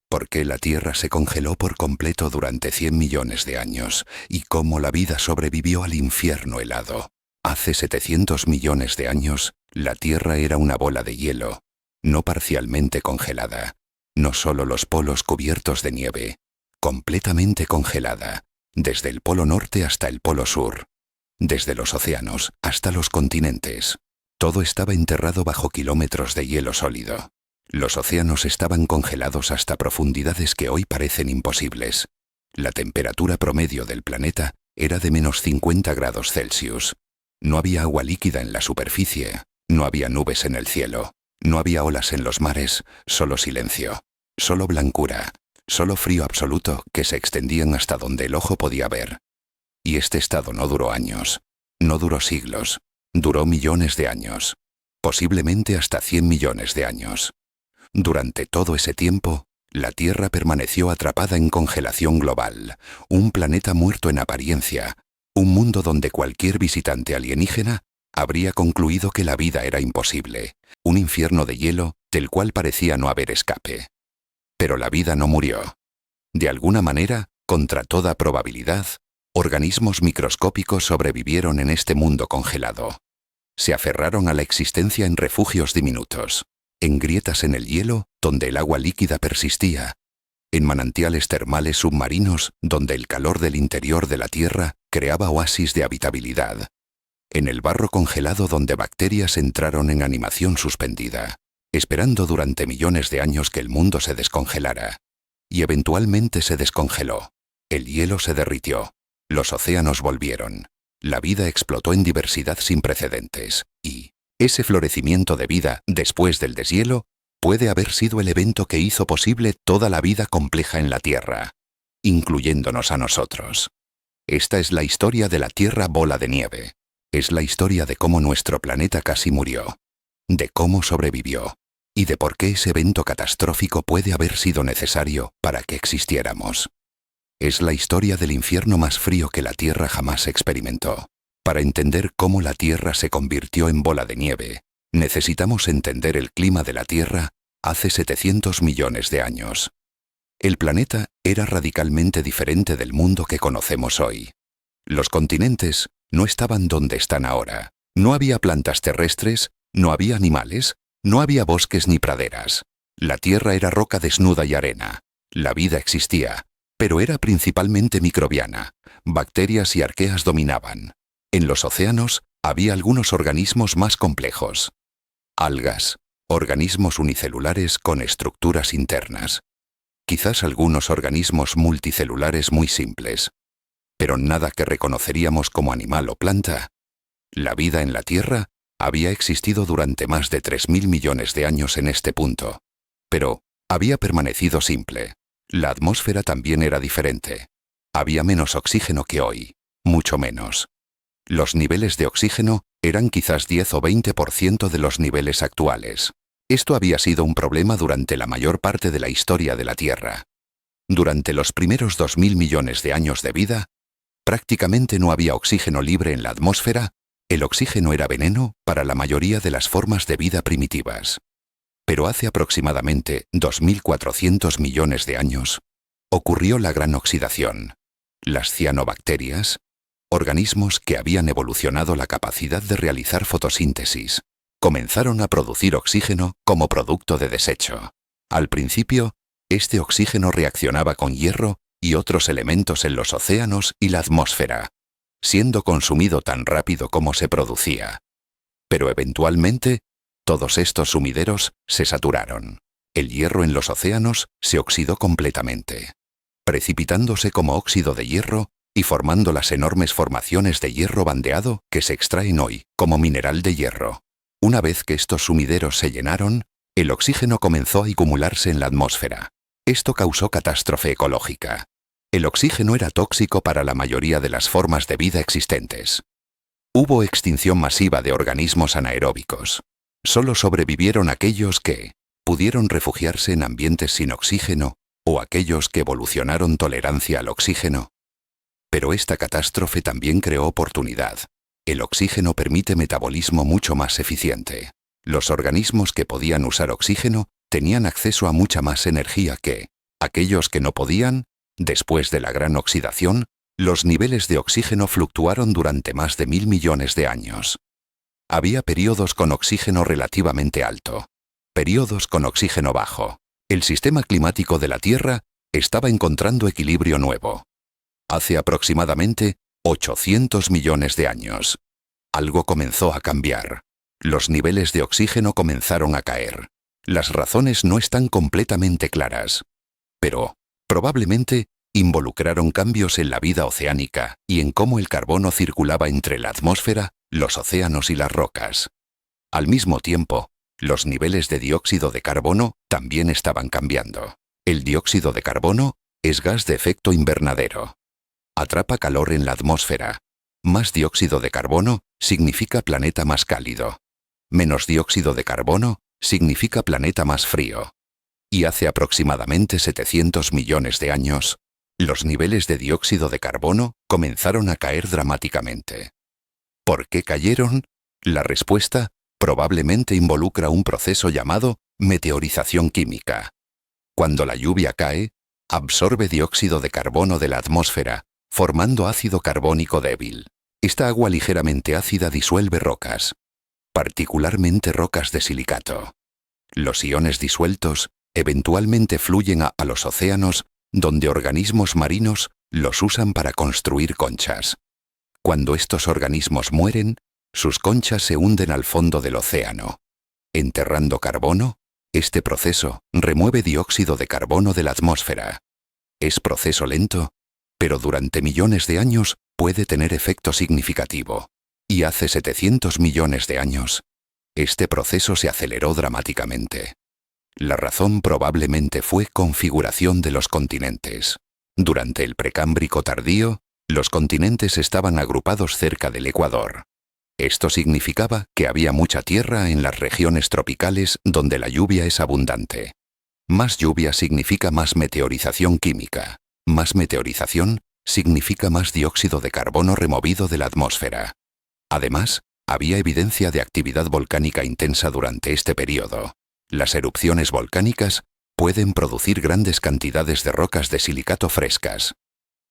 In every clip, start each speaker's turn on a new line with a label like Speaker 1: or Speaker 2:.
Speaker 1: ¿Por qué la Tierra se congeló por completo durante 100 millones de años? ¿Y cómo la vida sobrevivió al infierno helado? Hace 700 millones de años, la Tierra era una bola de hielo, no parcialmente congelada, no solo los polos cubiertos de nieve, completamente congelada, desde el polo norte hasta el polo sur, desde los océanos hasta los continentes. Todo estaba enterrado bajo kilómetros de hielo sólido. Los océanos estaban congelados hasta profundidades que hoy parecen imposibles. La temperatura promedio del planeta era de -50 grados Celsius. No había agua líquida en la superficie, no había nubes en el cielo, no había olas en los mares, solo silencio, solo blancura, solo frío absoluto que se extendían hasta donde el ojo podía ver. Y este estado no duró años, no duró siglos, duró millones de años, posiblemente hasta 100 millones de años. Durante todo ese tiempo, la Tierra permaneció atrapada en congelación global, un planeta muerto en apariencia, un mundo donde cualquier visitante alienígena habría concluido que la vida era imposible, un infierno de hielo del cual parecía no haber escape. Pero la vida no murió. De alguna manera, contra toda probabilidad, organismos microscópicos sobrevivieron en este mundo congelado. Se aferraron a la existencia en refugios diminutos, en grietas en el hielo donde el agua líquida persistía, en manantiales termales submarinos donde el calor del interior de la Tierra creaba oasis de habitabilidad, en el barro congelado donde bacterias entraron en animación suspendida, esperando durante millones de años que el mundo se descongelara. Y eventualmente se descongeló. El hielo se derritió. Los océanos volvieron. La vida explotó en diversidad sin precedentes. Y ese florecimiento de vida después del deshielo puede haber sido el evento que hizo posible toda la vida compleja en la Tierra, incluyéndonos a nosotros. Esta es la historia de la Tierra bola de nieve. Es la historia de cómo nuestro planeta casi murió, de cómo sobrevivió, y de por qué ese evento catastrófico puede haber sido necesario para que existiéramos. Es la historia del infierno más frío que la Tierra jamás experimentó. Para entender cómo la Tierra se convirtió en bola de nieve, necesitamos entender el clima de la Tierra hace 700 millones de años. El planeta era radicalmente diferente del mundo que conocemos hoy. Los continentes no estaban donde están ahora. No había plantas terrestres, no había animales, no había bosques ni praderas. La Tierra era roca desnuda y arena. La vida existía, pero era principalmente microbiana. Bacterias y arqueas dominaban. En los océanos había algunos organismos más complejos. Algas, organismos unicelulares con estructuras internas. Quizás algunos organismos multicelulares muy simples. Pero nada que reconoceríamos como animal o planta. La vida en la Tierra había existido durante más de 3.000 millones de años en este punto. Pero había permanecido simple. La atmósfera también era diferente. Había menos oxígeno que hoy, mucho menos. Los niveles de oxígeno eran quizás 10 o 20% de los niveles actuales. Esto había sido un problema durante la mayor parte de la historia de la Tierra. Durante los primeros 2.000 millones de años de vida, prácticamente no había oxígeno libre en la atmósfera. El oxígeno era veneno para la mayoría de las formas de vida primitivas. Pero hace aproximadamente 2.400 millones de años, ocurrió la gran oxidación. Las cianobacterias, organismos que habían evolucionado la capacidad de realizar fotosíntesis, comenzaron a producir oxígeno como producto de desecho. Al principio, este oxígeno reaccionaba con hierro y otros elementos en los océanos y la atmósfera, siendo consumido tan rápido como se producía. Pero eventualmente, todos estos sumideros se saturaron. El hierro en los océanos se oxidó completamente, precipitándose como óxido de hierro y formando las enormes formaciones de hierro bandeado que se extraen hoy como mineral de hierro. Una vez que estos sumideros se llenaron, el oxígeno comenzó a acumularse en la atmósfera. Esto causó catástrofe ecológica. El oxígeno era tóxico para la mayoría de las formas de vida existentes. Hubo extinción masiva de organismos anaeróbicos. Solo sobrevivieron aquellos que pudieron refugiarse en ambientes sin oxígeno o aquellos que evolucionaron tolerancia al oxígeno. Pero esta catástrofe también creó oportunidad. El oxígeno permite metabolismo mucho más eficiente. Los organismos que podían usar oxígeno tenían acceso a mucha más energía que Aquellos que no podían, después de la gran oxidación, los niveles de oxígeno fluctuaron durante más de 1000 millones de años. Había periodos con oxígeno relativamente alto, periodos con oxígeno bajo. El sistema climático de la Tierra estaba encontrando equilibrio nuevo. Hace aproximadamente 800 millones de años, algo comenzó a cambiar. Los niveles de oxígeno comenzaron a caer. Las razones no están completamente claras, pero, probablemente, involucraron cambios en la vida oceánica y en cómo el carbono circulaba entre la atmósfera, los océanos y las rocas. Al mismo tiempo, los niveles de dióxido de carbono también estaban cambiando. El dióxido de carbono es gas de efecto invernadero. Atrapa calor en la atmósfera. Más dióxido de carbono significa planeta más cálido. Menos dióxido de carbono significa planeta más frío. Y hace aproximadamente 700 millones de años, los niveles de dióxido de carbono comenzaron a caer dramáticamente. ¿Por qué cayeron? La respuesta probablemente involucra un proceso llamado meteorización química. Cuando la lluvia cae, absorbe dióxido de carbono de la atmósfera, formando ácido carbónico débil. Esta agua ligeramente ácida disuelve rocas, particularmente rocas de silicato. Los iones disueltos eventualmente fluyen a los océanos, donde organismos marinos los usan para construir conchas. Cuando estos organismos mueren, sus conchas se hunden al fondo del océano. Enterrando carbono, este proceso remueve dióxido de carbono de la atmósfera. Es proceso lento, pero durante millones de años puede tener efecto significativo. Y hace 700 millones de años, este proceso se aceleró dramáticamente. La razón probablemente fue configuración de los continentes. Durante el Precámbrico tardío, los continentes estaban agrupados cerca del Ecuador. Esto significaba que había mucha tierra en las regiones tropicales donde la lluvia es abundante. Más lluvia significa más meteorización química. Más meteorización significa más dióxido de carbono removido de la atmósfera. Además, había evidencia de actividad volcánica intensa durante este periodo. Las erupciones volcánicas pueden producir grandes cantidades de rocas de silicato frescas.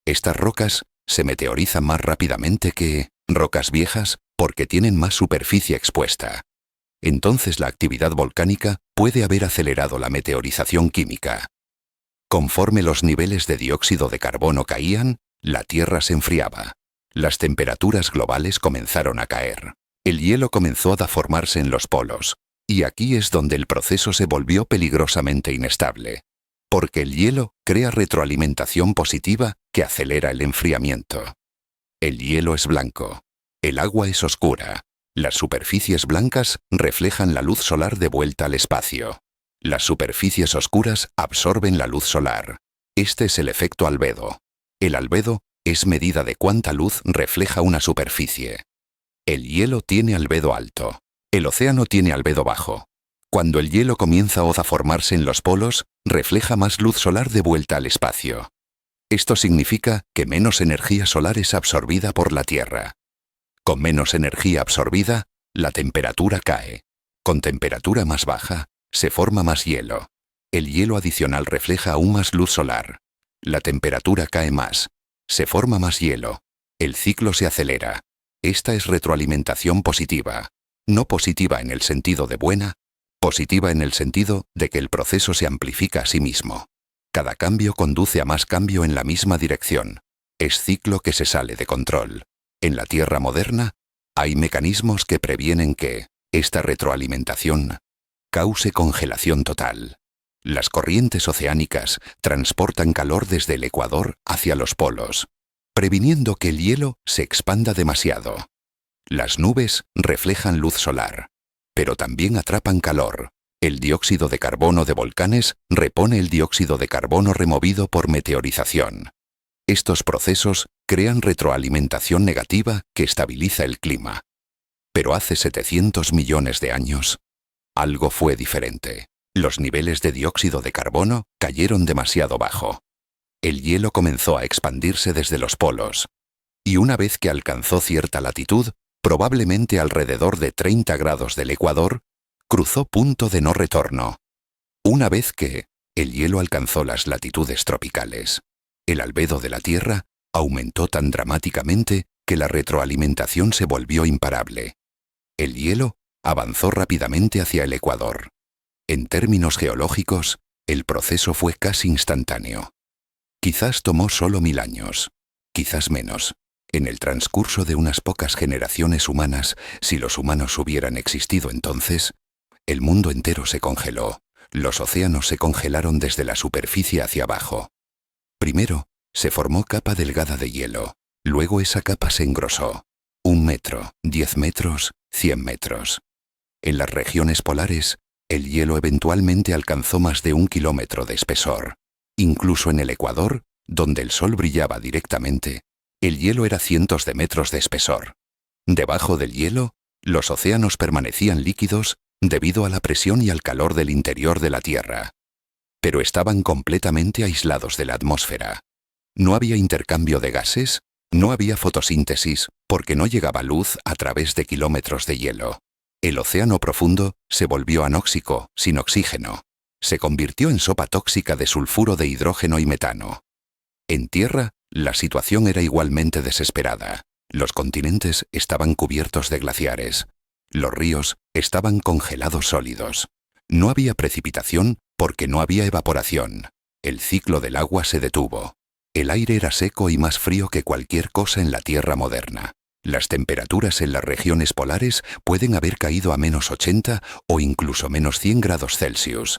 Speaker 1: Estas rocas se meteorizan más rápidamente que rocas viejas porque tienen más superficie expuesta. Entonces la actividad volcánica puede haber acelerado la meteorización química. Conforme los niveles de dióxido de carbono caían, la Tierra se enfriaba. Las temperaturas globales comenzaron a caer. El hielo comenzó a formarse en los polos. Y aquí es donde el proceso se volvió peligrosamente inestable. Porque el hielo crea retroalimentación positiva que acelera el enfriamiento. El hielo es blanco. El agua es oscura. Las superficies blancas reflejan la luz solar de vuelta al espacio. Las superficies oscuras absorben la luz solar. Este es el efecto albedo. El albedo es medida de cuánta luz refleja una superficie. El hielo tiene albedo alto. El océano tiene albedo bajo. Cuando el hielo comienza a formarse en los polos, refleja más luz solar de vuelta al espacio. Esto significa que menos energía solar es absorbida por la Tierra. Con menos energía absorbida, la temperatura cae. Con temperatura más baja, se forma más hielo. El hielo adicional refleja aún más luz solar. La temperatura cae más. Se forma más hielo. El ciclo se acelera. Esta es retroalimentación positiva. No positiva en el sentido de buena, positiva en el sentido de que el proceso se amplifica a sí mismo. Cada cambio conduce a más cambio en la misma dirección. Es ciclo que se sale de control. En la Tierra moderna, hay mecanismos que previenen que esta retroalimentación cause congelación total. Las corrientes oceánicas transportan calor desde el Ecuador hacia los polos, previniendo que el hielo se expanda demasiado. Las nubes reflejan luz solar, pero también atrapan calor. El dióxido de carbono de volcanes repone el dióxido de carbono removido por meteorización. Estos procesos crean retroalimentación negativa que estabiliza el clima. Pero hace 700 millones de años, algo fue diferente. Los niveles de dióxido de carbono cayeron demasiado bajo. El hielo comenzó a expandirse desde los polos, y una vez que alcanzó cierta latitud, probablemente alrededor de 30 grados del Ecuador, cruzó punto de no retorno. Una vez que el hielo alcanzó las latitudes tropicales. El albedo de la Tierra aumentó tan dramáticamente que la retroalimentación se volvió imparable. El hielo avanzó rápidamente hacia el ecuador. En términos geológicos, el proceso fue casi instantáneo. Quizás tomó solo 1000 años, quizás menos. En el transcurso de unas pocas generaciones humanas, si los humanos hubieran existido entonces, el mundo entero se congeló. Los océanos se congelaron desde la superficie hacia abajo. Primero, se formó capa delgada de hielo. Luego esa capa se engrosó. 1 metro, 10 metros, 100 metros. En las regiones polares, el hielo eventualmente alcanzó más de 1 kilómetro de espesor. Incluso en el Ecuador, donde el sol brillaba directamente, el hielo era cientos de metros de espesor. Debajo del hielo, los océanos permanecían líquidos debido a la presión y al calor del interior de la Tierra. Pero estaban completamente aislados de la atmósfera. No había intercambio de gases, no había fotosíntesis, porque no llegaba luz a través de kilómetros de hielo. El océano profundo se volvió anóxico, sin oxígeno. Se convirtió en sopa tóxica de sulfuro de hidrógeno y metano. En tierra, la situación era igualmente desesperada. Los continentes estaban cubiertos de glaciares. Los ríos estaban congelados sólidos. No había precipitación porque no había evaporación. El ciclo del agua se detuvo. El aire era seco y más frío que cualquier cosa en la Tierra moderna. Las temperaturas en las regiones polares pueden haber caído a -80 o incluso -100 grados Celsius.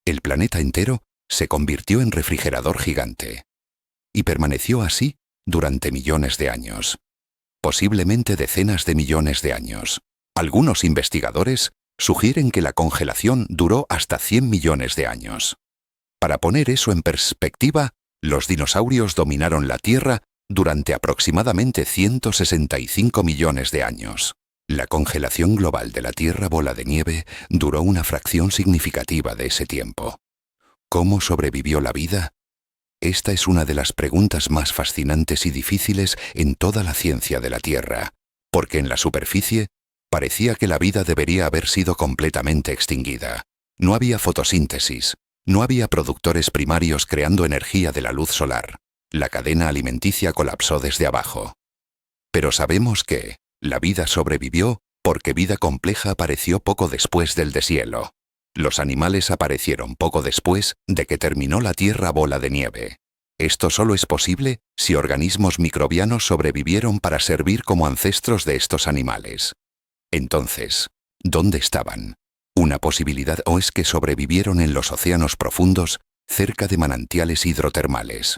Speaker 1: El planeta entero se convirtió en refrigerador gigante. Y permaneció así durante millones de años. Posiblemente decenas de millones de años. Algunos investigadores sugieren que la congelación duró hasta 100 millones de años. Para poner eso en perspectiva, los dinosaurios dominaron la Tierra durante aproximadamente 165 millones de años. La congelación global de la Tierra bola de nieve duró una fracción significativa de ese tiempo. ¿Cómo sobrevivió la vida? Esta es una de las preguntas más fascinantes y difíciles en toda la ciencia de la Tierra, porque en la superficie parecía que la vida debería haber sido completamente extinguida. No había fotosíntesis, no había productores primarios creando energía de la luz solar. La cadena alimenticia colapsó desde abajo. Pero sabemos que la vida sobrevivió porque vida compleja apareció poco después del deshielo. Los animales aparecieron poco después de que terminó la Tierra bola de nieve. Esto solo es posible si organismos microbianos sobrevivieron para servir como ancestros de estos animales. Entonces, ¿dónde estaban? Una posibilidad es que sobrevivieron en los océanos profundos, cerca de manantiales hidrotermales.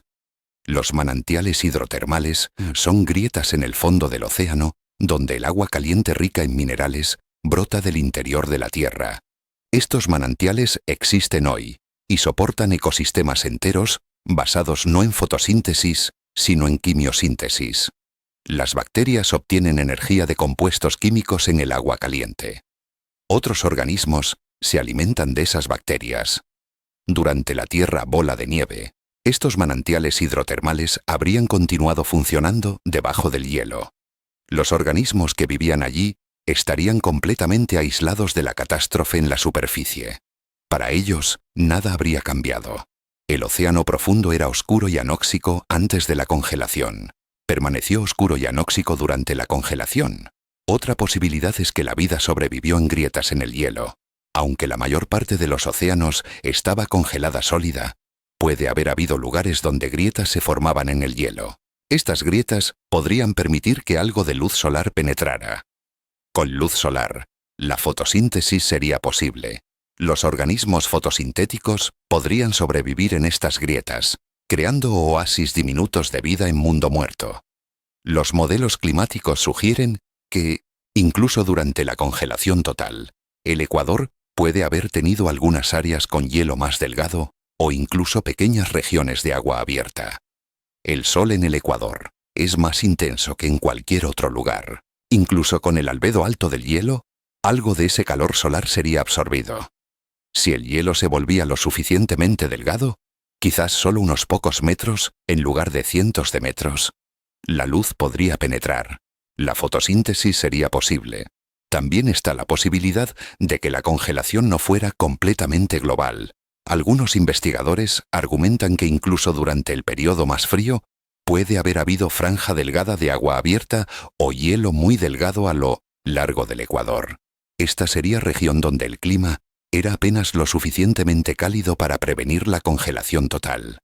Speaker 1: Los manantiales hidrotermales son grietas en el fondo del océano, donde el agua caliente rica en minerales brota del interior de la Tierra. Estos manantiales existen hoy y soportan ecosistemas enteros basados no en fotosíntesis, sino en quimiosíntesis. Las bacterias obtienen energía de compuestos químicos en el agua caliente. Otros organismos se alimentan de esas bacterias. Durante la Tierra bola de nieve, estos manantiales hidrotermales habrían continuado funcionando debajo del hielo. Los organismos que vivían allí estarían completamente aislados de la catástrofe en la superficie. Para ellos, nada habría cambiado. El océano profundo era oscuro y anóxico antes de la congelación. Permaneció oscuro y anóxico durante la congelación. Otra posibilidad es que la vida sobrevivió en grietas en el hielo. Aunque la mayor parte de los océanos estaba congelada sólida, puede haber habido lugares donde grietas se formaban en el hielo. Estas grietas podrían permitir que algo de luz solar penetrara. Con luz solar, la fotosíntesis sería posible. Los organismos fotosintéticos podrían sobrevivir en estas grietas, creando oasis diminutos de vida en mundo muerto. Los modelos climáticos sugieren que, incluso durante la congelación total, el Ecuador puede haber tenido algunas áreas con hielo más delgado o incluso pequeñas regiones de agua abierta. El sol en el Ecuador es más intenso que en cualquier otro lugar. Incluso con el albedo alto del hielo, algo de ese calor solar sería absorbido. Si el hielo se volvía lo suficientemente delgado, quizás solo unos pocos metros en lugar de cientos de metros, la luz podría penetrar. La fotosíntesis sería posible. También está la posibilidad de que la congelación no fuera completamente global, Algunos investigadores argumentan que incluso durante el periodo más frío puede haber habido franja delgada de agua abierta o hielo muy delgado a lo largo del Ecuador. Esta sería región donde el clima era apenas lo suficientemente cálido para prevenir la congelación total.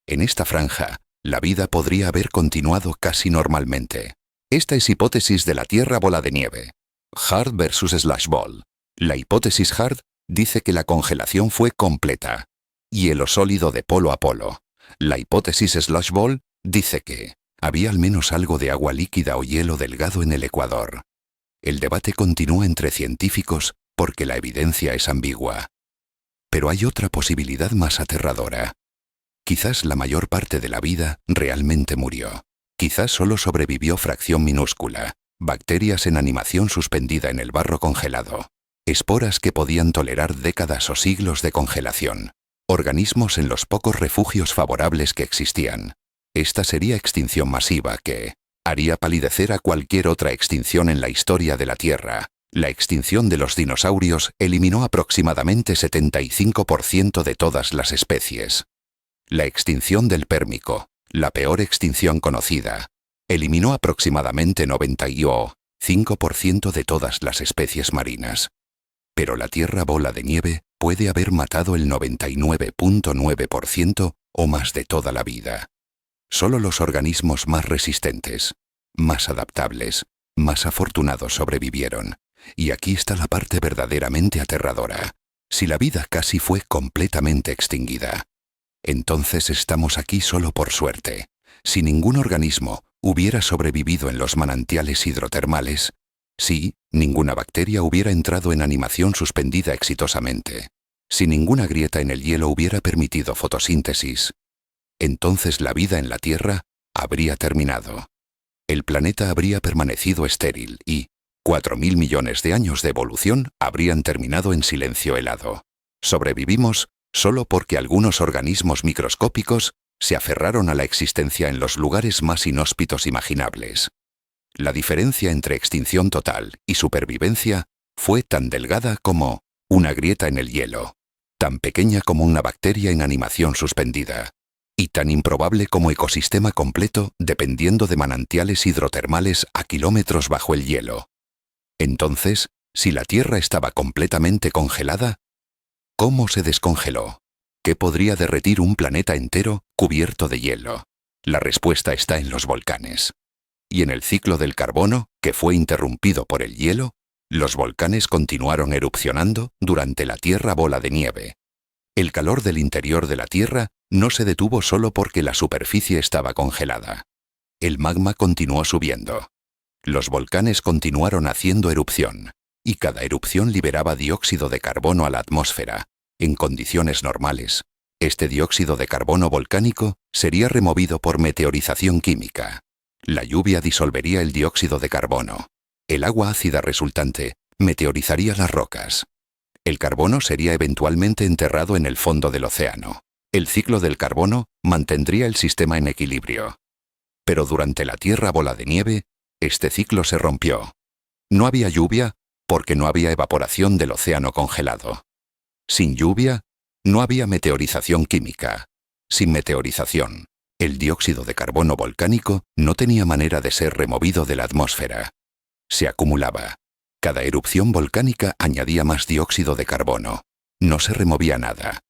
Speaker 1: En esta franja, la vida podría haber continuado casi normalmente. Esta es hipótesis de la Tierra bola de nieve. Hard versus Slash Ball. La hipótesis Hard dice que la congelación fue completa, hielo sólido de polo a polo. La hipótesis Slash Ball dice que había al menos algo de agua líquida o hielo delgado en el Ecuador. El debate continúa entre científicos porque la evidencia es ambigua. Pero hay otra posibilidad más aterradora. Quizás la mayor parte de la vida realmente murió. Quizás solo sobrevivió fracción minúscula, bacterias en animación suspendida en el barro congelado, esporas que podían tolerar décadas o siglos de congelación, organismos en los pocos refugios favorables que existían. Esta sería extinción masiva que haría palidecer a cualquier otra extinción en la historia de la Tierra. La extinción de los dinosaurios eliminó aproximadamente 75% de todas las especies. La extinción del Pérmico, la peor extinción conocida, eliminó aproximadamente 95% de todas las especies marinas. Pero la Tierra bola de nieve puede haber matado el 99.9% o más de toda la vida. Solo los organismos más resistentes, más adaptables, más afortunados sobrevivieron. Y aquí está la parte verdaderamente aterradora. Si la vida casi fue completamente extinguida, entonces estamos aquí solo por suerte. Si ningún organismo hubiera sobrevivido en los manantiales hidrotermales, si ninguna bacteria hubiera entrado en animación suspendida exitosamente, si ninguna grieta en el hielo hubiera permitido fotosíntesis, entonces la vida en la Tierra habría terminado. El planeta habría permanecido estéril y 4.000 millones de años de evolución habrían terminado en silencio helado. Sobrevivimos solo porque algunos organismos microscópicos se aferraron a la existencia en los lugares más inhóspitos imaginables. La diferencia entre extinción total y supervivencia fue tan delgada como una grieta en el hielo, tan pequeña como una bacteria en animación suspendida, y tan improbable como ecosistema completo dependiendo de manantiales hidrotermales a kilómetros bajo el hielo. Entonces, si la Tierra estaba completamente congelada, ¿cómo se descongeló? ¿Qué podría derretir un planeta entero cubierto de hielo? La respuesta está en los volcanes. Y en el ciclo del carbono, que fue interrumpido por el hielo, los volcanes continuaron erupcionando durante la Tierra bola de nieve. El calor del interior de la Tierra no se detuvo solo porque la superficie estaba congelada. El magma continuó subiendo. Los volcanes continuaron haciendo erupción, y cada erupción liberaba dióxido de carbono a la atmósfera. En condiciones normales, este dióxido de carbono volcánico sería removido por meteorización química. La lluvia disolvería el dióxido de carbono. El agua ácida resultante meteorizaría las rocas. El carbono sería eventualmente enterrado en el fondo del océano. El ciclo del carbono mantendría el sistema en equilibrio. Pero durante la Tierra bola de nieve, este ciclo se rompió. No había lluvia porque no había evaporación del océano congelado. Sin lluvia, no había meteorización química. Sin meteorización, el dióxido de carbono volcánico no tenía manera de ser removido de la atmósfera. Se acumulaba. Cada erupción volcánica añadía más dióxido de carbono. No se removía nada.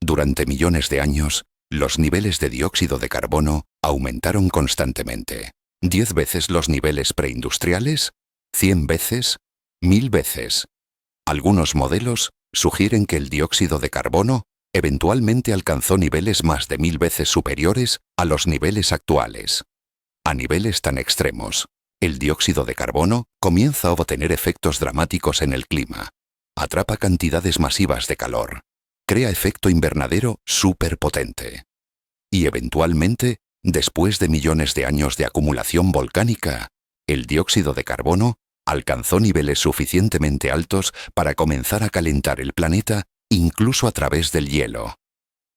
Speaker 1: Durante millones de años, los niveles de dióxido de carbono aumentaron constantemente. 10 veces los niveles preindustriales, 100 veces, 1000 veces. Algunos modelos sugieren que el dióxido de carbono eventualmente alcanzó niveles más de 1000 veces superiores a los niveles actuales. A niveles tan extremos, el dióxido de carbono comienza a obtener efectos dramáticos en el clima. Atrapa cantidades masivas de calor. Crea efecto invernadero superpotente. Y eventualmente, después de millones de años de acumulación volcánica, el dióxido de carbono alcanzó niveles suficientemente altos para comenzar a calentar el planeta incluso a través del hielo.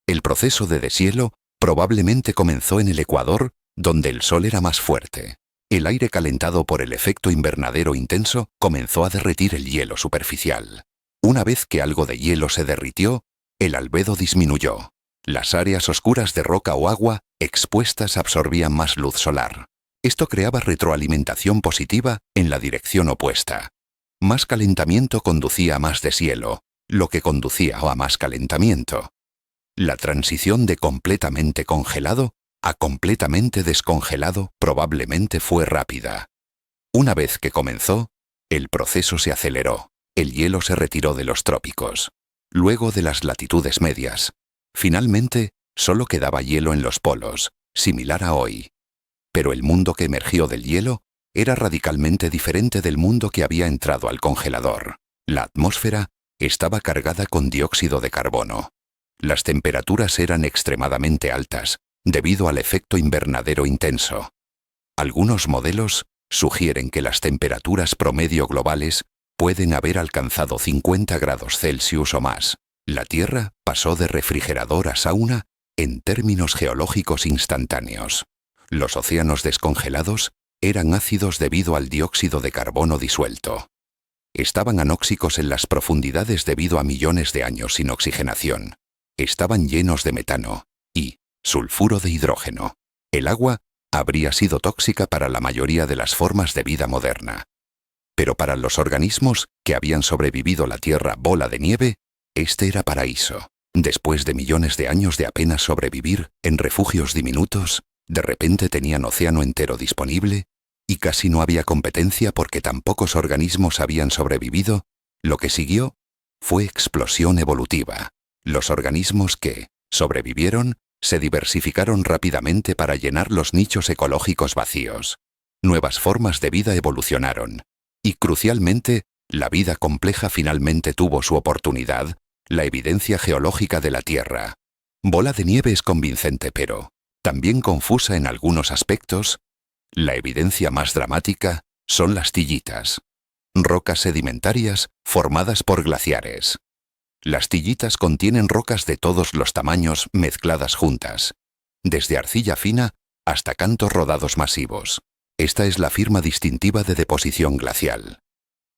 Speaker 1: El proceso de deshielo probablemente comenzó en el Ecuador, donde el sol era más fuerte. El aire calentado por el efecto invernadero intenso comenzó a derretir el hielo superficial. Una vez que algo de hielo se derritió, El albedo disminuyó. Las áreas oscuras de roca o agua expuestas absorbían más luz solar. Esto creaba retroalimentación positiva en la dirección opuesta. Más calentamiento conducía a más deshielo, lo que conducía a más calentamiento. La transición de completamente congelado a completamente descongelado probablemente fue rápida. Una vez que comenzó, el proceso se aceleró. El hielo se retiró de los trópicos. Luego de las latitudes medias. Finalmente, solo quedaba hielo en los polos, similar a hoy. Pero el mundo que emergió del hielo era radicalmente diferente del mundo que había entrado al congelador. La atmósfera estaba cargada con dióxido de carbono. Las temperaturas eran extremadamente altas, debido al efecto invernadero intenso. Algunos modelos sugieren que las temperaturas promedio globales pueden haber alcanzado 50 grados Celsius o más. La Tierra pasó de refrigerador a sauna en términos geológicos instantáneos. Los océanos descongelados eran ácidos debido al dióxido de carbono disuelto. Estaban anóxicos en las profundidades debido a millones de años sin oxigenación. Estaban llenos de metano y sulfuro de hidrógeno. El agua habría sido tóxica para la mayoría de las formas de vida moderna. Pero para los organismos que habían sobrevivido la Tierra bola de nieve, este era paraíso. Después de millones de años de apenas sobrevivir en refugios diminutos, de repente tenían océano entero disponible y casi no había competencia porque tan pocos organismos habían sobrevivido. Lo que siguió fue explosión evolutiva. Los organismos que sobrevivieron se diversificaron rápidamente para llenar los nichos ecológicos vacíos. Nuevas formas de vida evolucionaron. Y crucialmente, la vida compleja finalmente tuvo su oportunidad, la evidencia geológica de la Tierra. Bola de nieve es convincente pero también confusa en algunos aspectos. La evidencia más dramática son las tillitas. Rocas sedimentarias formadas por glaciares. Las tillitas contienen rocas de todos los tamaños mezcladas juntas, desde arcilla fina hasta cantos rodados masivos. Esta es la firma distintiva de deposición glacial.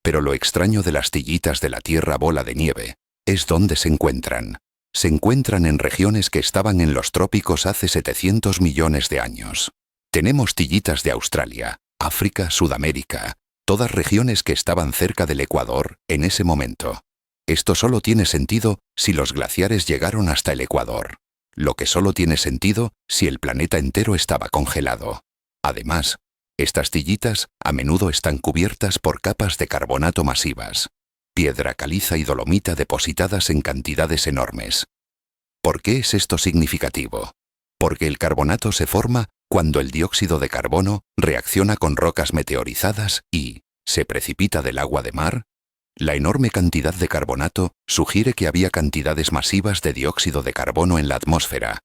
Speaker 1: Pero lo extraño de las tillitas de la Tierra bola de nieve es dónde se encuentran. Se encuentran en regiones que estaban en los trópicos hace 700 millones de años. Tenemos tillitas de Australia, África, Sudamérica, todas regiones que estaban cerca del Ecuador en ese momento. Esto solo tiene sentido si los glaciares llegaron hasta el Ecuador, lo que solo tiene sentido si el planeta entero estaba congelado. Además, estas tillitas a menudo están cubiertas por capas de carbonato masivas, piedra caliza y dolomita depositadas en cantidades enormes. ¿Por qué es esto significativo? Porque el carbonato se forma cuando el dióxido de carbono reacciona con rocas meteorizadas y se precipita del agua de mar. La enorme cantidad de carbonato sugiere que había cantidades masivas de dióxido de carbono en la atmósfera,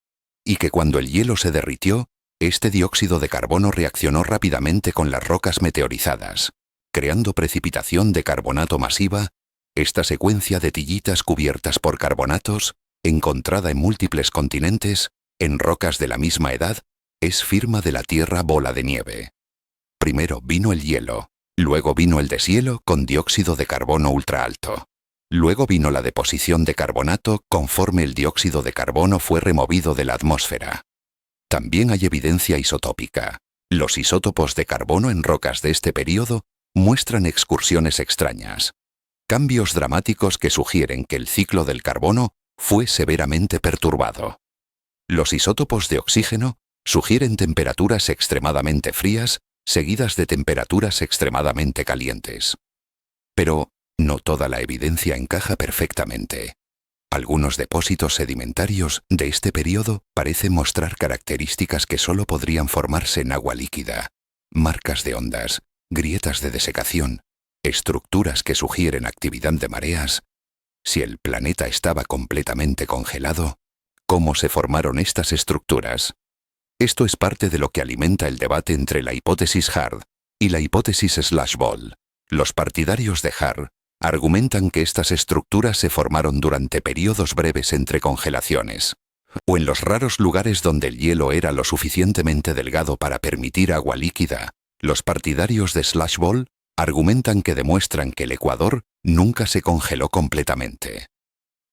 Speaker 1: y que cuando el hielo se derritió, este dióxido de carbono reaccionó rápidamente con las rocas meteorizadas, creando precipitación de carbonato masiva. Esta secuencia de tillitas cubiertas por carbonatos, encontrada en múltiples continentes, en rocas de la misma edad, es firma de la Tierra bola de nieve. Primero vino el hielo. Luego vino el deshielo con dióxido de carbono ultra alto. Luego vino la deposición de carbonato conforme el dióxido de carbono fue removido de la atmósfera. También hay evidencia isotópica. Los isótopos de carbono en rocas de este período muestran excursiones extrañas. Cambios dramáticos que sugieren que el ciclo del carbono fue severamente perturbado. Los isótopos de oxígeno sugieren temperaturas extremadamente frías seguidas de temperaturas extremadamente calientes. Pero no toda la evidencia encaja perfectamente. Algunos depósitos sedimentarios de este periodo parecen mostrar características que solo podrían formarse en agua líquida, marcas de ondas, grietas de desecación, estructuras que sugieren actividad de mareas. Si el planeta estaba completamente congelado, ¿cómo se formaron estas estructuras? Esto es parte de lo que alimenta el debate entre la hipótesis Hard y la hipótesis Slash Ball. Los partidarios de Hard argumentan que estas estructuras se formaron durante periodos breves entre congelaciones, o en los raros lugares donde el hielo era lo suficientemente delgado para permitir agua líquida. Los partidarios de Slash Ball argumentan que demuestran que el Ecuador nunca se congeló completamente.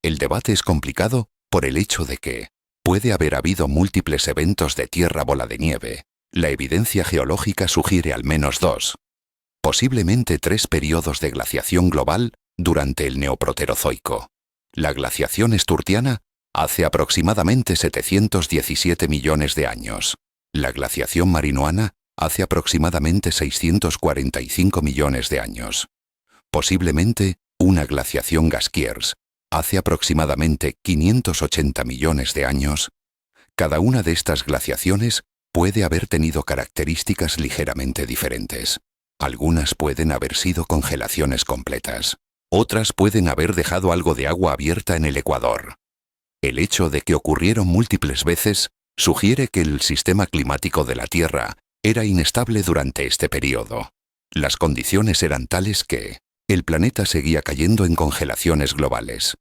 Speaker 1: El debate es complicado por el hecho de que puede haber habido múltiples eventos de tierra bola de nieve. La evidencia geológica sugiere al menos 2, posiblemente 3 periodos de glaciación global durante el Neoproterozoico. La glaciación esturtiana hace aproximadamente 717 millones de años. La glaciación marinoana hace aproximadamente 645 millones de años. Posiblemente una glaciación Gasquiers hace aproximadamente 580 millones de años. Cada una de estas glaciaciones puede haber tenido características ligeramente diferentes. Algunas pueden haber sido congelaciones completas. Otras pueden haber dejado algo de agua abierta en el ecuador. El hecho de que ocurrieron múltiples veces sugiere que el sistema climático de la Tierra era inestable durante este periodo. Las condiciones eran tales que el planeta seguía cayendo en congelaciones globales.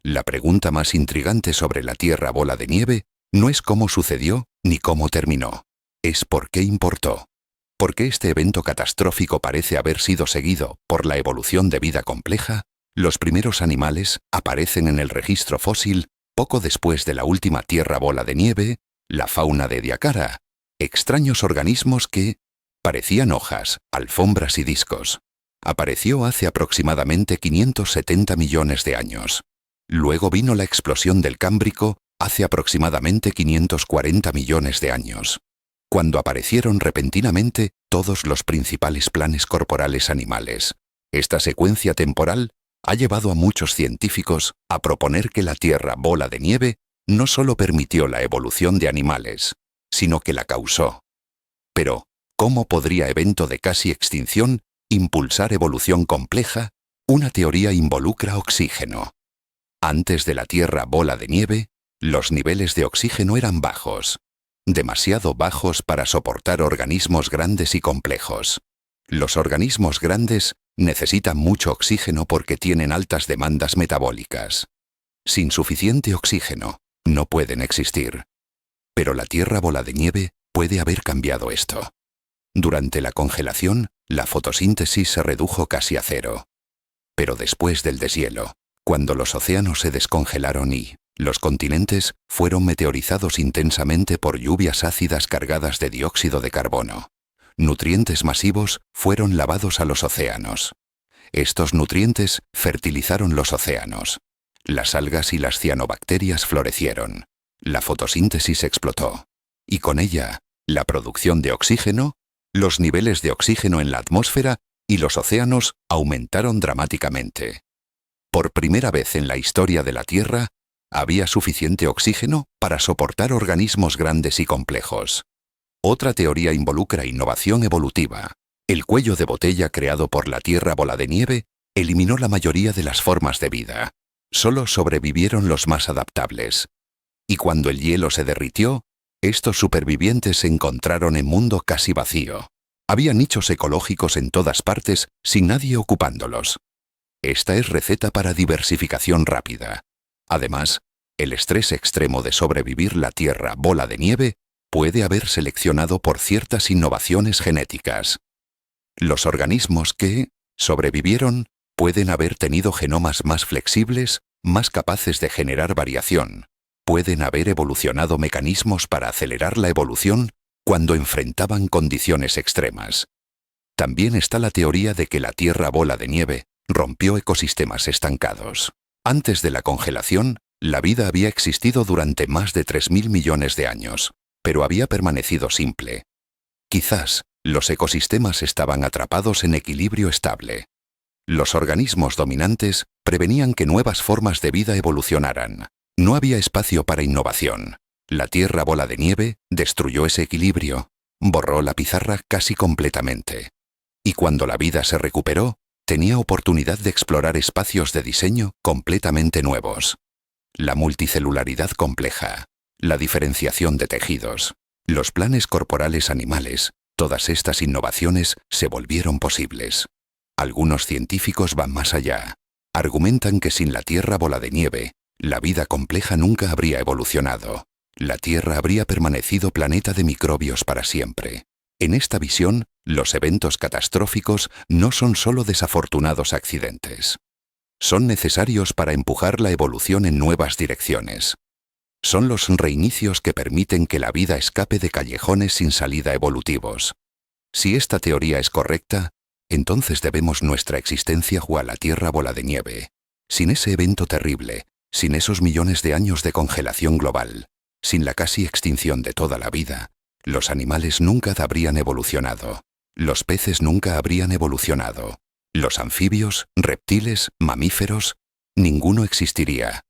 Speaker 1: La pregunta más intrigante sobre la Tierra bola de nieve no es cómo sucedió ni cómo terminó. Es por qué importó. ¿Por qué este evento catastrófico parece haber sido seguido por la evolución de vida compleja? Los primeros animales aparecen en el registro fósil poco después de la última Tierra bola de nieve, la fauna de Ediacara, extraños organismos que parecían hojas, alfombras y discos. Apareció hace aproximadamente 570 millones de años. Luego vino la explosión del Cámbrico hace aproximadamente 540 millones de años, cuando aparecieron repentinamente todos los principales planes corporales animales. Esta secuencia temporal ha llevado a muchos científicos a proponer que la Tierra bola de nieve no solo permitió la evolución de animales, sino que la causó. Pero, ¿cómo podría evento de casi extinción impulsar evolución compleja? Una teoría involucra oxígeno. Antes de la Tierra bola de nieve, los niveles de oxígeno eran bajos, demasiado bajos para soportar organismos grandes y complejos. Los organismos grandes necesitan mucho oxígeno porque tienen altas demandas metabólicas. Sin suficiente oxígeno, no pueden existir. Pero la Tierra bola de nieve puede haber cambiado esto. Durante la congelación, la fotosíntesis se redujo casi a cero. Pero después del deshielo, cuando los océanos se descongelaron y los continentes fueron meteorizados intensamente por lluvias ácidas cargadas de dióxido de carbono, nutrientes masivos fueron lavados a los océanos. Estos nutrientes fertilizaron los océanos. Las algas y las cianobacterias florecieron. La fotosíntesis explotó. Y con ella, la producción de oxígeno, los niveles de oxígeno en la atmósfera y los océanos aumentaron dramáticamente. Por primera vez en la historia de la Tierra, había suficiente oxígeno para soportar organismos grandes y complejos. Otra teoría involucra innovación evolutiva. El cuello de botella creado por la Tierra bola de nieve eliminó la mayoría de las formas de vida. Solo sobrevivieron los más adaptables. Y cuando el hielo se derritió, estos supervivientes se encontraron en mundo casi vacío. Había nichos ecológicos en todas partes sin nadie ocupándolos. Esta es receta para diversificación rápida. Además, el estrés extremo de sobrevivir la Tierra bola de nieve puede haber seleccionado por ciertas innovaciones genéticas. Los organismos que sobrevivieron pueden haber tenido genomas más flexibles, más capaces de generar variación. Pueden haber evolucionado mecanismos para acelerar la evolución cuando enfrentaban condiciones extremas. También está la teoría de que la Tierra bola de nieve rompió ecosistemas estancados. Antes de la congelación, la vida había existido durante más de 3.000 millones de años, pero había permanecido simple. Quizás los ecosistemas estaban atrapados en equilibrio estable. Los organismos dominantes prevenían que nuevas formas de vida evolucionaran. No había espacio para innovación. La Tierra bola de nieve destruyó ese equilibrio, borró la pizarra casi completamente. Y cuando la vida se recuperó, tenía oportunidad de explorar espacios de diseño completamente nuevos. La multicelularidad compleja, la diferenciación de tejidos, los planes corporales animales, todas estas innovaciones se volvieron posibles. Algunos científicos van más allá. Argumentan que sin la Tierra bola de nieve, la vida compleja nunca habría evolucionado. La Tierra habría permanecido planeta de microbios para siempre. En esta visión, los eventos catastróficos no son solo desafortunados accidentes. Son necesarios para empujar la evolución en nuevas direcciones. Son los reinicios que permiten que la vida escape de callejones sin salida evolutivos. Si esta teoría es correcta, entonces debemos nuestra existencia a la Tierra bola de nieve. Sin ese evento terrible, sin esos millones de años de congelación global, sin la casi extinción de toda la vida, los animales nunca habrían evolucionado. Los peces nunca habrían evolucionado. Los anfibios, reptiles, mamíferos, ninguno existiría.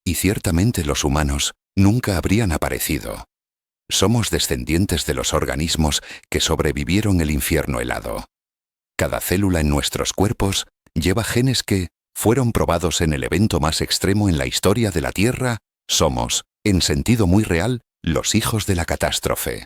Speaker 1: Y ciertamente los humanos nunca habrían aparecido. Somos descendientes de los organismos que sobrevivieron el infierno helado. Cada célula en nuestros cuerpos lleva genes que fueron probados en el evento más extremo en la historia de la Tierra. Somos, en sentido muy real, los hijos de la catástrofe.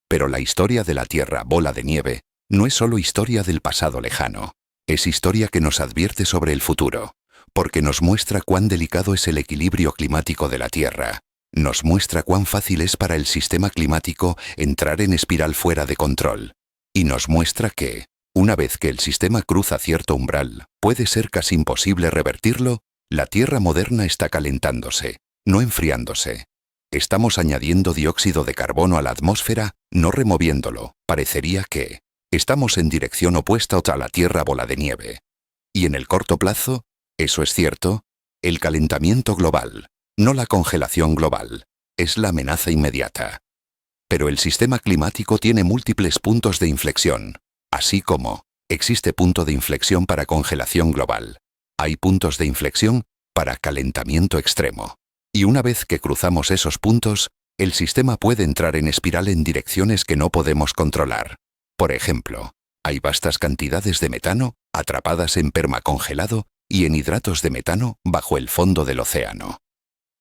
Speaker 1: Pero la historia de la Tierra bola de nieve no es solo historia del pasado lejano. Es historia que nos advierte sobre el futuro, porque nos muestra cuán delicado es el equilibrio climático de la Tierra. Nos muestra cuán fácil es para el sistema climático entrar en espiral fuera de control. Y nos muestra que, una vez que el sistema cruza cierto umbral, puede ser casi imposible revertirlo. La Tierra moderna está calentándose, no enfriándose. Estamos añadiendo dióxido de carbono a la atmósfera, no removiéndolo. Parecería que estamos en dirección opuesta a la Tierra bola de nieve. Y en el corto plazo, eso es cierto, el calentamiento global, no la congelación global, es la amenaza inmediata. Pero el sistema climático tiene múltiples puntos de inflexión, así como existe punto de inflexión para congelación global. Hay puntos de inflexión para calentamiento extremo. Y una vez que cruzamos esos puntos, el sistema puede entrar en espiral en direcciones que no podemos controlar. Por ejemplo, hay vastas cantidades de metano atrapadas en permacongelado y en hidratos de metano bajo el fondo del océano.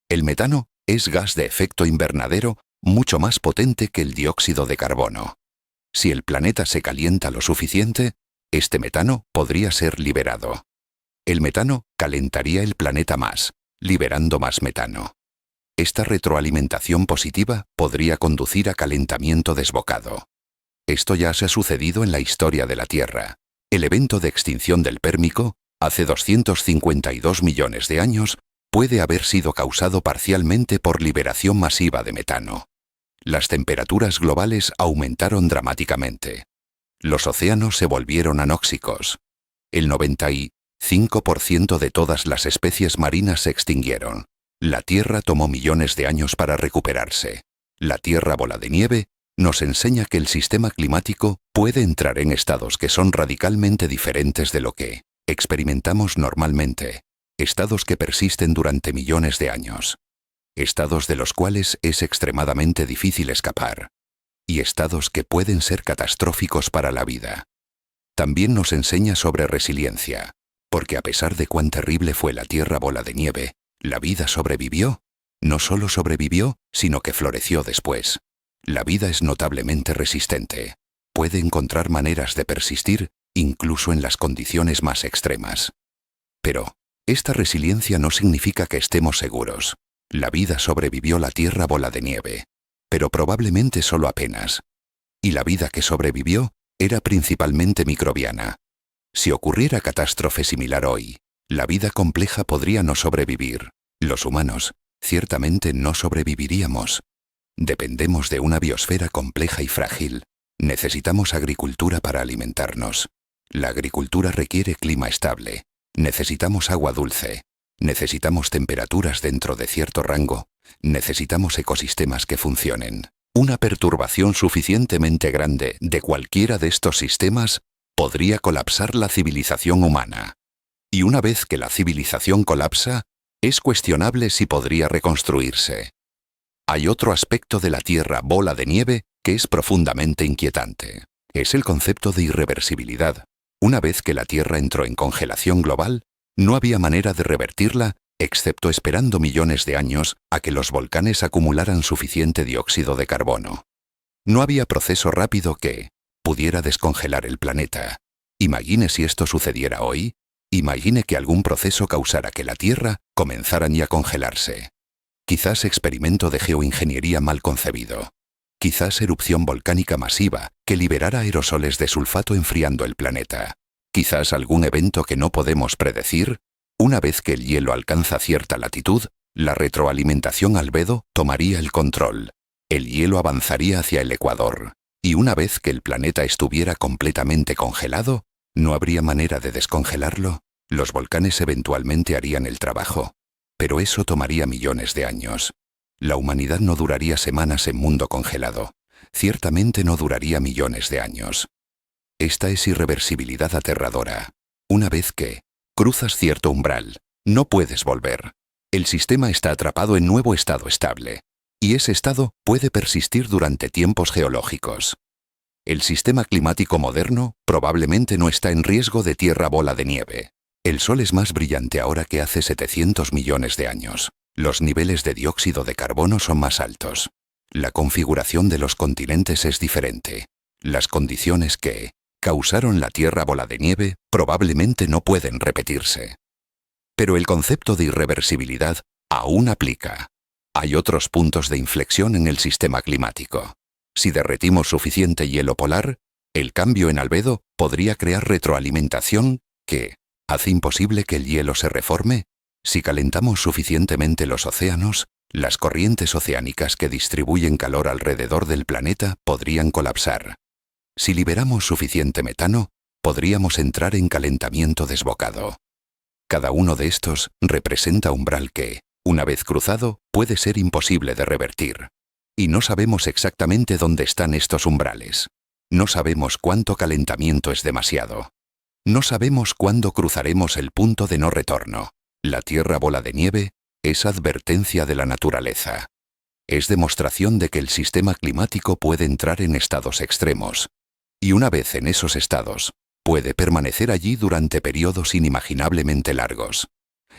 Speaker 1: El metano es gas de efecto invernadero mucho más potente que el dióxido de carbono. Si el planeta se calienta lo suficiente, este metano podría ser liberado. El metano calentaría el planeta más, liberando más metano. Esta retroalimentación positiva podría conducir a calentamiento desbocado. Esto ya se ha sucedido en la historia de la Tierra. El evento de extinción del Pérmico, hace 252 millones de años, puede haber sido causado parcialmente por liberación masiva de metano. Las temperaturas globales aumentaron dramáticamente. Los océanos se volvieron anóxicos. El 95% de todas las especies marinas se extinguieron. La Tierra tomó millones de años para recuperarse. La Tierra bola de nieve nos enseña que el sistema climático puede entrar en estados que son radicalmente diferentes de lo que experimentamos normalmente. Estados que persisten durante millones de años. Estados de los cuales es extremadamente difícil escapar. Y estados que pueden ser catastróficos para la vida. También nos enseña sobre resiliencia, porque a pesar de cuán terrible fue la Tierra bola de nieve, la vida sobrevivió. No solo sobrevivió, sino que floreció después. La vida es notablemente resistente. Puede encontrar maneras de persistir, incluso en las condiciones más extremas. Pero esta resiliencia no significa que estemos seguros. La vida sobrevivió la Tierra bola de nieve, pero probablemente solo apenas. Y la vida que sobrevivió era principalmente microbiana. Si ocurriera catástrofe similar hoy, la vida compleja podría no sobrevivir. Los humanos, ciertamente no sobreviviríamos. Dependemos de una biosfera compleja y frágil. Necesitamos agricultura para alimentarnos. La agricultura requiere clima estable. Necesitamos agua dulce. Necesitamos temperaturas dentro de cierto rango. Necesitamos ecosistemas que funcionen. Una perturbación suficientemente grande de cualquiera de estos sistemas podría colapsar la civilización humana. Y una vez que la civilización colapsa, es cuestionable si podría reconstruirse. Hay otro aspecto de la Tierra bola de nieve que es profundamente inquietante. Es el concepto de irreversibilidad. Una vez que la Tierra entró en congelación global, no había manera de revertirla, excepto esperando millones de años a que los volcanes acumularan suficiente dióxido de carbono. No había proceso rápido que pudiera descongelar el planeta. Imagine si esto sucediera hoy. Imagine que algún proceso causara que la Tierra comenzara a congelarse. Quizás experimento de geoingeniería mal concebido. Quizás erupción volcánica masiva que liberara aerosoles de sulfato enfriando el planeta. Quizás algún evento que no podemos predecir. Una vez que el hielo alcanza cierta latitud, la retroalimentación albedo tomaría el control. El hielo avanzaría hacia el ecuador, y una vez que el planeta estuviera completamente congelado, no habría manera de descongelarlo. Los volcanes eventualmente harían el trabajo, pero eso tomaría millones de años. La humanidad no duraría semanas en mundo congelado. Ciertamente no duraría millones de años. Esta es irreversibilidad aterradora. Una vez que cruzas cierto umbral, no puedes volver. El sistema está atrapado en nuevo estado estable, y ese estado puede persistir durante tiempos geológicos. El sistema climático moderno probablemente no está en riesgo de tierra bola de nieve. El Sol es más brillante ahora que hace 700 millones de años. Los niveles de dióxido de carbono son más altos. La configuración de los continentes es diferente. Las condiciones que causaron la tierra bola de nieve probablemente no pueden repetirse. Pero el concepto de irreversibilidad aún aplica. Hay otros puntos de inflexión en el sistema climático. Si derretimos suficiente hielo polar, el cambio en albedo podría crear retroalimentación que hace imposible que el hielo se reforme. Si calentamos suficientemente los océanos, las corrientes oceánicas que distribuyen calor alrededor del planeta podrían colapsar. Si liberamos suficiente metano, podríamos entrar en calentamiento desbocado. Cada uno de estos representa umbral que, una vez cruzado, puede ser imposible de revertir. Y no sabemos exactamente dónde están estos umbrales. No sabemos cuánto calentamiento es demasiado. No sabemos cuándo cruzaremos el punto de no retorno. La tierra bola de nieve es advertencia de la naturaleza. Es demostración de que el sistema climático puede entrar en estados extremos. Y una vez en esos estados, puede permanecer allí durante periodos inimaginablemente largos.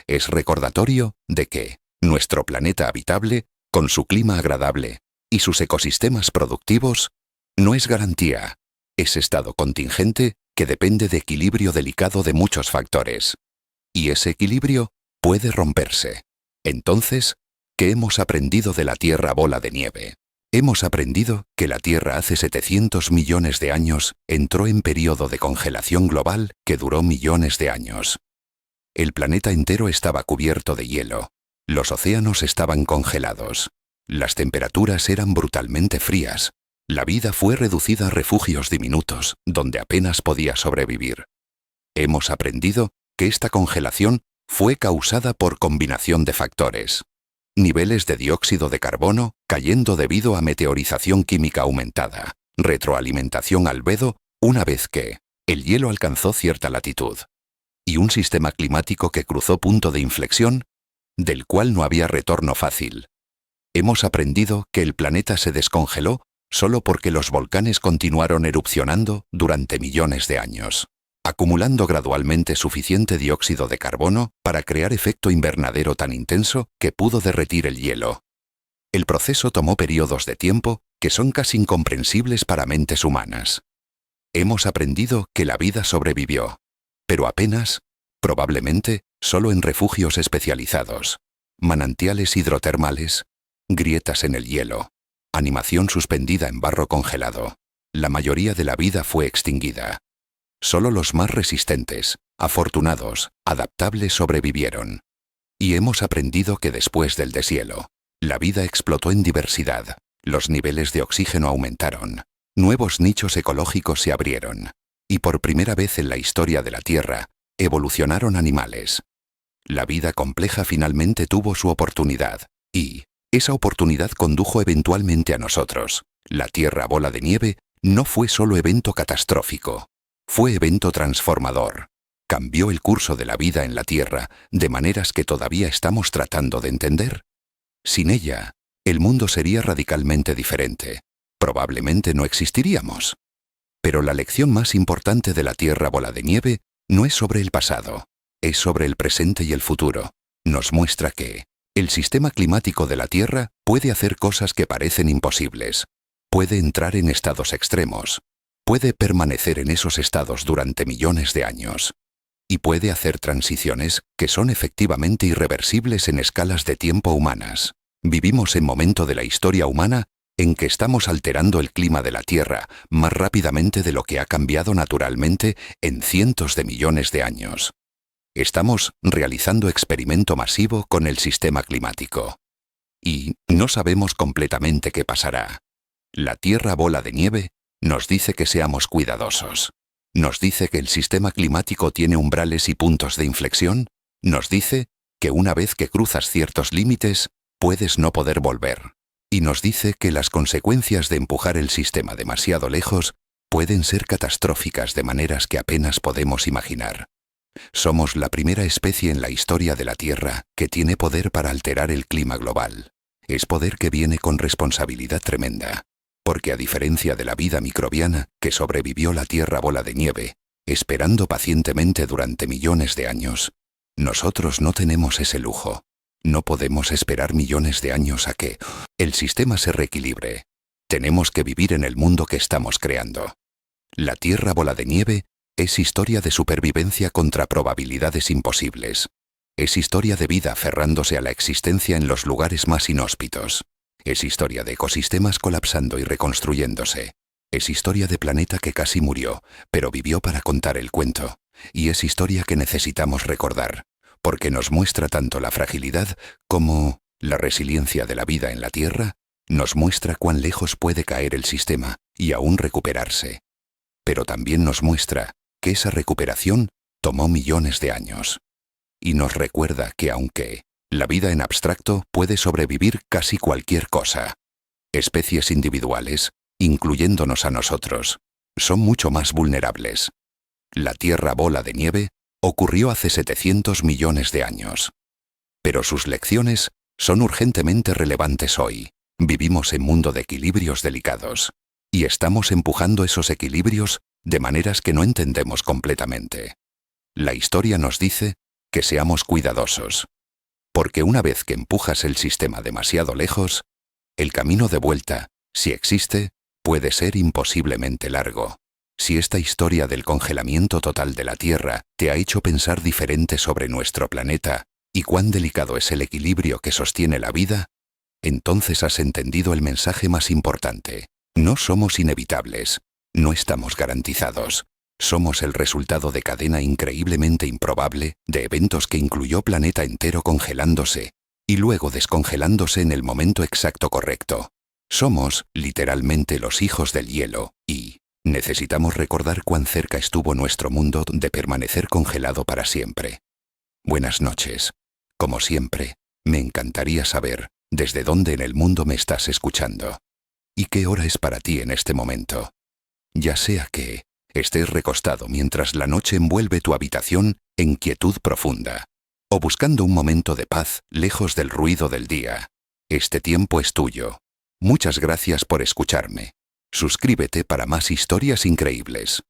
Speaker 1: Es recordatorio de que nuestro planeta habitable, con su clima agradable y sus ecosistemas productivos, no es garantía. Es estado contingente que depende de equilibrio delicado de muchos factores. Y ese equilibrio puede romperse. Entonces, ¿qué hemos aprendido de la Tierra bola de nieve? Hemos aprendido que la Tierra hace 700 millones de años entró en periodo de congelación global que duró millones de años. El planeta entero estaba cubierto de hielo. Los océanos estaban congelados. Las temperaturas eran brutalmente frías. La vida fue reducida a refugios diminutos, donde apenas podía sobrevivir. Hemos aprendido que esta congelación fue causada por combinación de factores. Niveles de dióxido de carbono cayendo debido a meteorización química aumentada, retroalimentación albedo una vez que el hielo alcanzó cierta latitud, y un sistema climático que cruzó punto de inflexión, del cual no había retorno fácil. Hemos aprendido que el planeta se descongeló solo porque los volcanes continuaron erupcionando durante millones de años, acumulando gradualmente suficiente dióxido de carbono para crear efecto invernadero tan intenso que pudo derretir el hielo. El proceso tomó periodos de tiempo que son casi incomprensibles para mentes humanas. Hemos aprendido que la vida sobrevivió, pero apenas, probablemente, solo en refugios especializados, manantiales hidrotermales, grietas en el hielo, animación suspendida en barro congelado. La mayoría de la vida fue extinguida. Solo los más resistentes, afortunados, adaptables sobrevivieron. Y hemos aprendido que después del deshielo, la vida explotó en diversidad, los niveles de oxígeno aumentaron, nuevos nichos ecológicos se abrieron, y por primera vez en la historia de la Tierra, evolucionaron animales. La vida compleja finalmente tuvo su oportunidad, y esa oportunidad condujo eventualmente a nosotros. La Tierra bola de nieve no fue solo evento catastrófico. Fue evento transformador. Cambió el curso de la vida en la Tierra de maneras que todavía estamos tratando de entender. Sin ella, el mundo sería radicalmente diferente. Probablemente no existiríamos. Pero la lección más importante de la Tierra bola de nieve no es sobre el pasado, es sobre el presente y el futuro. Nos muestra que el sistema climático de la Tierra puede hacer cosas que parecen imposibles. Puede entrar en estados extremos. Puede permanecer en esos estados durante millones de años. Y puede hacer transiciones que son efectivamente irreversibles en escalas de tiempo humanas. Vivimos en momento de la historia humana en que estamos alterando el clima de la Tierra más rápidamente de lo que ha cambiado naturalmente en cientos de millones de años. Estamos realizando experimento masivo con el sistema climático. Y no sabemos completamente qué pasará. La Tierra bola de nieve nos dice que seamos cuidadosos. Nos dice que el sistema climático tiene umbrales y puntos de inflexión. Nos dice que una vez que cruzas ciertos límites, puedes no poder volver. Y nos dice que las consecuencias de empujar el sistema demasiado lejos pueden ser catastróficas de maneras que apenas podemos imaginar. Somos la primera especie en la historia de la Tierra que tiene poder para alterar el clima global. Es poder que viene con responsabilidad tremenda, porque a diferencia de la vida microbiana que sobrevivió la Tierra bola de nieve, esperando pacientemente durante millones de años, nosotros no tenemos ese lujo. No podemos esperar millones de años a que el sistema se reequilibre. Tenemos que vivir en el mundo que estamos creando. La Tierra bola de nieve es historia de supervivencia contra probabilidades imposibles. Es historia de vida aferrándose a la existencia en los lugares más inhóspitos. Es historia de ecosistemas colapsando y reconstruyéndose. Es historia de planeta que casi murió, pero vivió para contar el cuento. Y es historia que necesitamos recordar, porque nos muestra tanto la fragilidad como la resiliencia de la vida en la Tierra. Nos muestra cuán lejos puede caer el sistema y aún recuperarse. Pero también nos muestra que esa recuperación tomó millones de años. Y nos recuerda que aunque la vida en abstracto puede sobrevivir casi cualquier cosa, especies individuales, incluyéndonos a nosotros, son mucho más vulnerables. La Tierra bola de nieve ocurrió hace 700 millones de años. Pero sus lecciones son urgentemente relevantes hoy. Vivimos en un mundo de equilibrios delicados. Y estamos empujando esos equilibrios de maneras que no entendemos completamente. La historia nos dice que seamos cuidadosos, porque una vez que empujas el sistema demasiado lejos, el camino de vuelta, si existe, puede ser imposiblemente largo. Si esta historia del congelamiento total de la Tierra te ha hecho pensar diferente sobre nuestro planeta y cuán delicado es el equilibrio que sostiene la vida, entonces has entendido el mensaje más importante. No somos inevitables, no estamos garantizados. Somos el resultado de cadena increíblemente improbable de eventos que incluyó planeta entero congelándose y luego descongelándose en el momento exacto correcto. Somos, literalmente, los hijos del hielo y necesitamos recordar cuán cerca estuvo nuestro mundo de permanecer congelado para siempre. Buenas noches. Como siempre, me encantaría saber desde dónde en el mundo me estás escuchando. ¿Y qué hora es para ti en este momento? Ya sea que estés recostado mientras la noche envuelve tu habitación en quietud profunda, o buscando un momento de paz lejos del ruido del día. Este tiempo es tuyo. Muchas gracias por escucharme. Suscríbete para más historias increíbles.